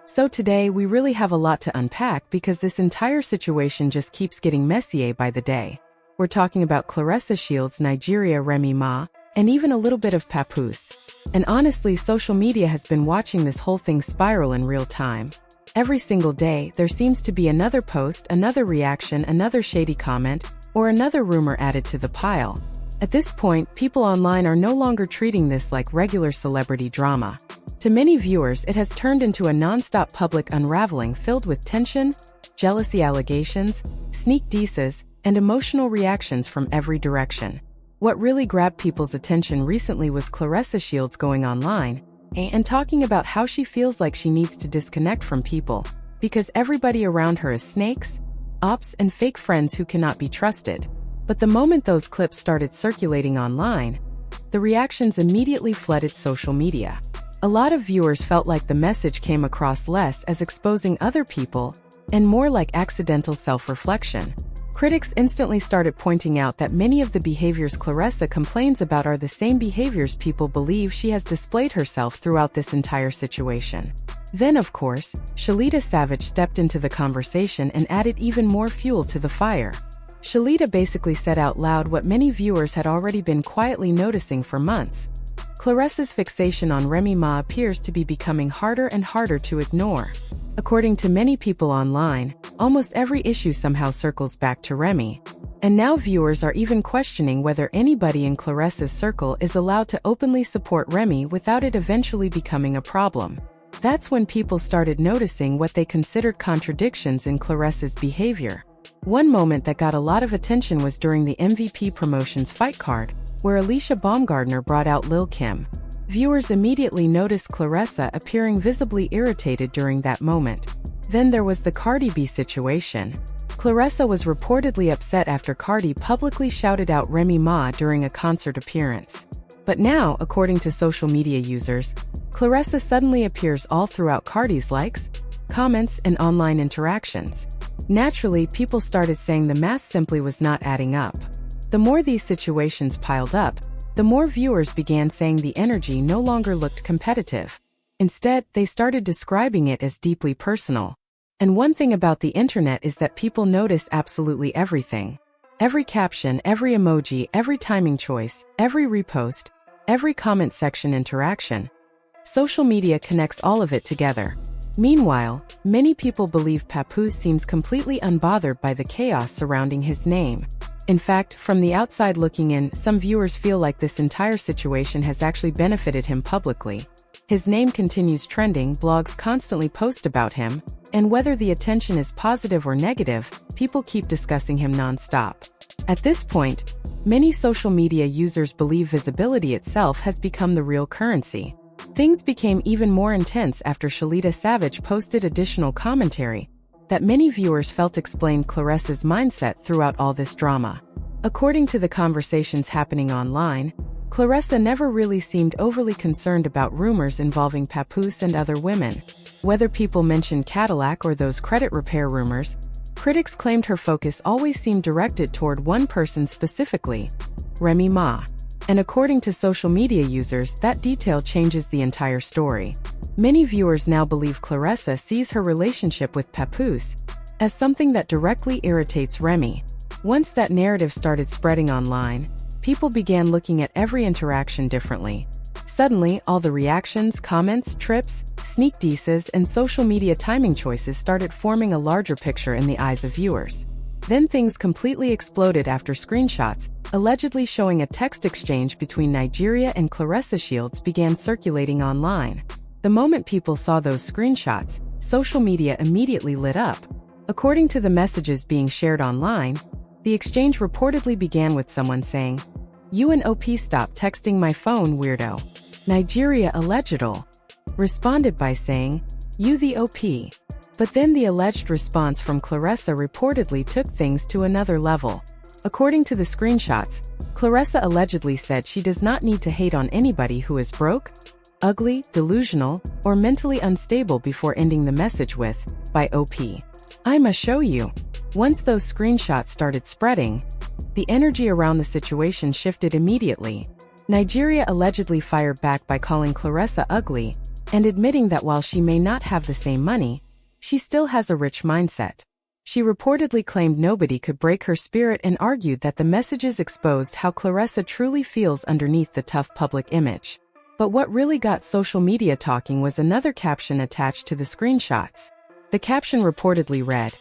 So today we really have a lot to unpack because this entire situation just keeps getting messier by the day. We're talking about Claressa Shields, Nigeria, Remy Ma, and even a little bit of Papoose. And honestly, social media has been watching this whole thing spiral in real time. Every single day, there seems to be another post, another reaction, another shady comment, or another rumor added to the pile. At this point, people online are no longer treating this like regular celebrity drama. To many viewers, it has turned into a non-stop public unraveling filled with tension, jealousy allegations, sneak disses, and emotional reactions from every direction. What really grabbed people's attention recently was Claressa Shields going online and talking about how she feels like she needs to disconnect from people because everybody around her is snakes, ops, and fake friends who cannot be trusted. But the moment those clips started circulating online, the reactions immediately flooded social media. A lot of viewers felt like the message came across less as exposing other people and more like accidental self-reflection. Critics instantly started pointing out that many of the behaviors Claressa complains about are the same behaviors people believe she has displayed herself throughout this entire situation. Then, of course, Shalita Savage stepped into the conversation and added even more fuel to the fire. Shalita basically said out loud what many viewers had already been quietly noticing for months. Claressa's fixation on Remy Ma appears to be becoming harder and harder to ignore. According to many people online, almost every issue somehow circles back to Remy. And now viewers are even questioning whether anybody in Claressa's circle is allowed to openly support Remy without it eventually becoming a problem. That's when people started noticing what they considered contradictions in Claressa's behavior. One moment that got a lot of attention was during the MVP Promotions fight card, where Alicia Baumgardner brought out Lil Kim. Viewers immediately noticed Claressa appearing visibly irritated during that moment. Then there was the Cardi B situation. Claressa was reportedly upset after Cardi publicly shouted out Remy Ma during a concert appearance. But now, according to social media users, Claressa suddenly appears all throughout Cardi's likes, comments, and online interactions. Naturally, people started saying the math simply was not adding up. The more these situations piled up, the more viewers began saying the energy no longer looked competitive. Instead, they started describing it as deeply personal. And one thing about the internet is that people notice absolutely everything. Every caption, every emoji, every timing choice, every repost, every comment section interaction. Social media connects all of it together. Meanwhile, many people believe Papoose seems completely unbothered by the chaos surrounding his name. In fact, from the outside looking in, some viewers feel like this entire situation has actually benefited him publicly. His name continues trending, blogs constantly post about him, and whether the attention is positive or negative, people keep discussing him non-stop. At this point, many social media users believe visibility itself has become the real currency. Things became even more intense after Shalita Savage posted additional commentary that many viewers felt explained Claressa's mindset throughout all this drama. According to the conversations happening online, Claressa never really seemed overly concerned about rumors involving Papoose and other women. Whether people mentioned Cadillac or those credit repair rumors, critics claimed her focus always seemed directed toward one person specifically, Remy Ma. And according to social media users, that detail changes the entire story. Many viewers now believe Claressa sees her relationship with Papoose as something that directly irritates Remy. Once that narrative started spreading online, people began looking at every interaction differently. Suddenly, all the reactions, comments, trips, sneak disses, and social media timing choices started forming a larger picture in the eyes of viewers. Then things completely exploded after screenshots, allegedly showing a text exchange between Nigeria and Claressa Shields, began circulating online. The moment people saw those screenshots, social media immediately lit up. According to the messages being shared online, the exchange reportedly began with someone saying, "You and OP stop texting my phone, weirdo." Nigeria allegedly responded by saying, "You the OP." But then the alleged response from Claressa reportedly took things to another level. According to the screenshots, Claressa allegedly said she does not need to hate on anybody who is broke, ugly, delusional, or mentally unstable before ending the message with, "By OP. I'ma show you." Once those screenshots started spreading, the energy around the situation shifted immediately. Nigeria allegedly fired back by calling Claressa ugly and admitting that while she may not have the same money, she still has a rich mindset. She reportedly claimed nobody could break her spirit and argued that the messages exposed how Claressa truly feels underneath the tough public image. But what really got social media talking was another caption attached to the screenshots. The caption reportedly read,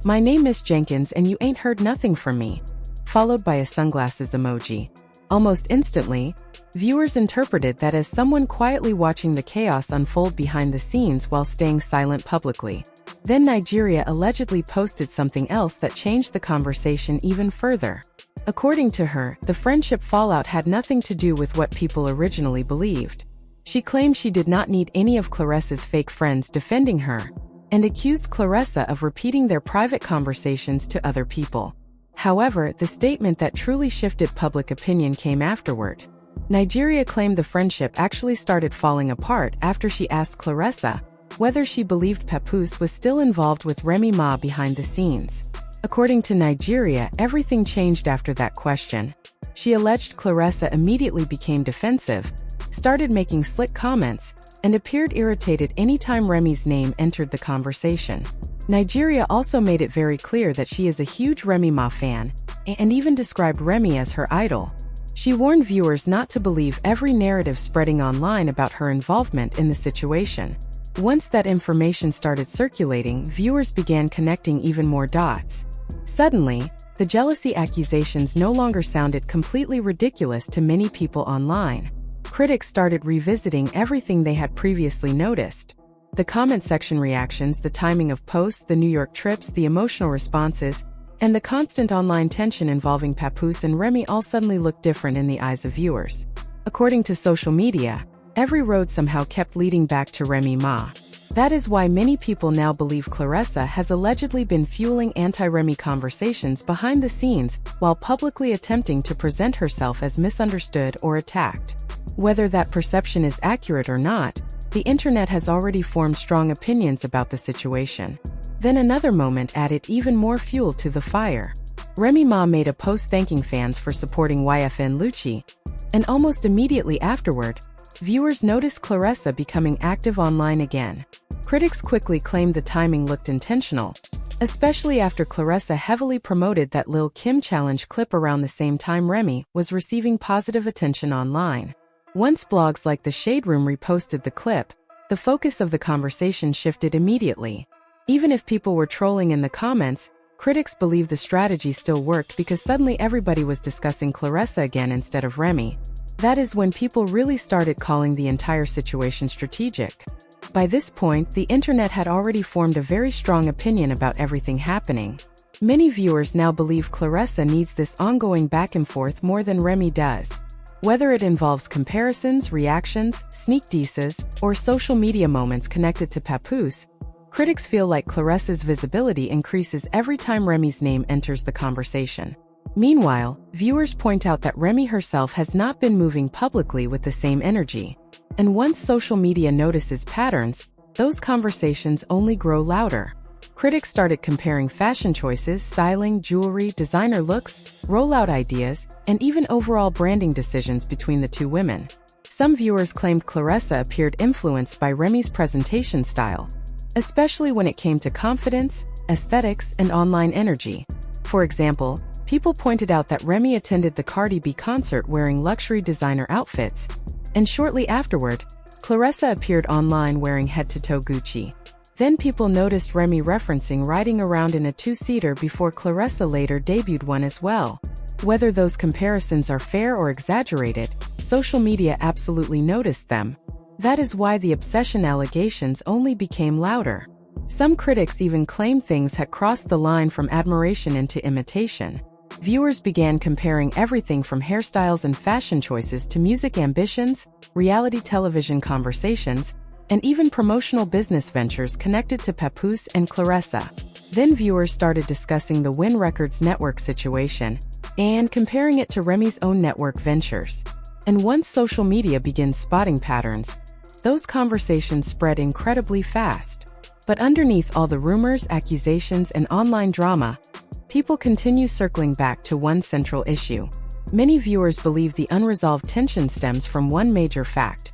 "My name is Jenkins and you ain't heard nothing from me," followed by a sunglasses emoji. Almost instantly, viewers interpreted that as someone quietly watching the chaos unfold behind the scenes while staying silent publicly. Then Nigeria allegedly posted something else that changed the conversation even further. According to her, the friendship fallout had nothing to do with what people originally believed. She claimed she did not need any of Claressa's fake friends defending her, and accused Claressa of repeating their private conversations to other people. However, the statement that truly shifted public opinion came afterward. Nigeria claimed the friendship actually started falling apart after she asked Claressa whether she believed Papoose was still involved with Remy Ma behind the scenes. According to Nigeria, everything changed after that question. She alleged Claressa immediately became defensive, started making slick comments, and appeared irritated anytime Remy's name entered the conversation. Nigeria also made it very clear that she is a huge Remy Ma fan, and even described Remy as her idol. She warned viewers not to believe every narrative spreading online about her involvement in the situation. Once that information started circulating, viewers began connecting even more dots. Suddenly, the jealousy accusations no longer sounded completely ridiculous to many people online. Critics started revisiting everything they had previously noticed. The comment section reactions, the timing of posts, the New York trips, the emotional responses, and the constant online tension involving Papoose and Remy all suddenly looked different in the eyes of viewers. According to social media, every road somehow kept leading back to Remy Ma. That is why many people now believe Claressa has allegedly been fueling anti-Remy conversations behind the scenes while publicly attempting to present herself as misunderstood or attacked. Whether that perception is accurate or not, the internet has already formed strong opinions about the situation. Then another moment added even more fuel to the fire. Remy Ma made a post thanking fans for supporting YFN Lucci, and almost immediately afterward, viewers noticed Claressa becoming active online again. Critics quickly claimed the timing looked intentional, especially after Claressa heavily promoted that Lil Kim challenge clip around the same time Remy was receiving positive attention online. Once blogs like The Shade Room reposted the clip, the focus of the conversation shifted immediately. Even if people were trolling in the comments, critics believed the strategy still worked because suddenly everybody was discussing Claressa again instead of Remy. That is when people really started calling the entire situation strategic. By this point, the internet had already formed a very strong opinion about everything happening. Many viewers now believe Claressa needs this ongoing back and forth more than Remy does. Whether it involves comparisons, reactions, sneak disses, or social media moments connected to Papoose, critics feel like Claressa's visibility increases every time Remy's name enters the conversation. Meanwhile, viewers point out that Remy herself has not been moving publicly with the same energy. And once social media notices patterns, those conversations only grow louder. Critics started comparing fashion choices, styling, jewelry, designer looks, rollout ideas, and even overall branding decisions between the two women. Some viewers claimed Claressa appeared influenced by Remy's presentation style, especially when it came to confidence, aesthetics, and online energy. For example, people pointed out that Remy attended the Cardi B concert wearing luxury designer outfits, and shortly afterward, Claressa appeared online wearing head-to-toe Gucci. Then people noticed Remy referencing riding around in a two-seater before Claressa later debuted one as well. Whether those comparisons are fair or exaggerated, social media absolutely noticed them. That is why the obsession allegations only became louder. Some critics even claimed things had crossed the line from admiration into imitation. Viewers began comparing everything from hairstyles and fashion choices to music ambitions, reality television conversations, and even promotional business ventures connected to Papoose and Claressa. Then viewers started discussing the Win Records network situation and comparing it to Remy's own network ventures. And once social media began spotting patterns, those conversations spread incredibly fast. But underneath all the rumors, accusations, and online drama, people continue circling back to one central issue. Many viewers believe the unresolved tension stems from one major fact.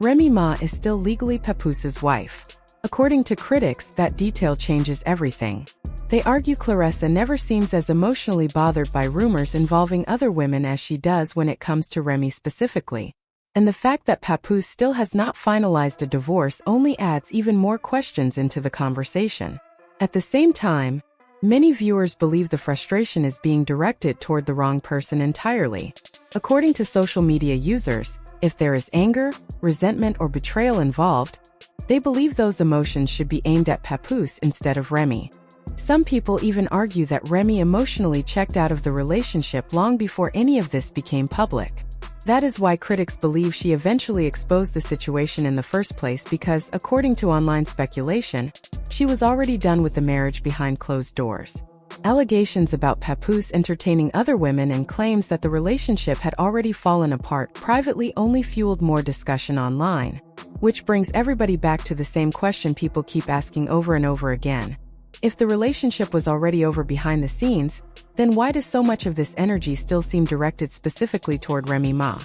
Remy Ma is still legally Papoose's wife. According to critics, that detail changes everything. They argue Claressa never seems as emotionally bothered by rumors involving other women as she does when it comes to Remy specifically. And the fact that Papoose still has not finalized a divorce only adds even more questions into the conversation. At the same time, many viewers believe the frustration is being directed toward the wrong person entirely. According to social media users, if there is anger, resentment, or betrayal involved, they believe those emotions should be aimed at Papoose instead of Remy. Some people even argue that Remy emotionally checked out of the relationship long before any of this became public. That is why critics believe she eventually exposed the situation in the first place because, according to online speculation, she was already done with the marriage behind closed doors. Allegations about Papoose entertaining other women and claims that the relationship had already fallen apart privately only fueled more discussion online. Which brings everybody back to the same question people keep asking over and over again. If the relationship was already over behind the scenes, then why does so much of this energy still seem directed specifically toward Remy Ma?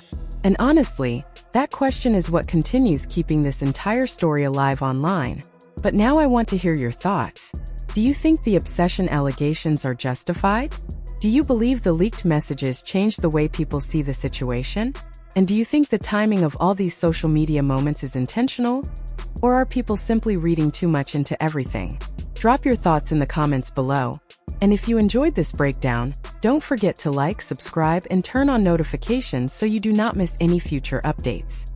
And honestly, that question is what continues keeping this entire story alive online. But now I want to hear your thoughts. Do you think the obsession allegations are justified? Do you believe the leaked messages changed the way people see the situation? And do you think the timing of all these social media moments is intentional? Or are people simply reading too much into everything? Drop your thoughts in the comments below. And if you enjoyed this breakdown, don't forget to like, subscribe, and turn on notifications so you do not miss any future updates.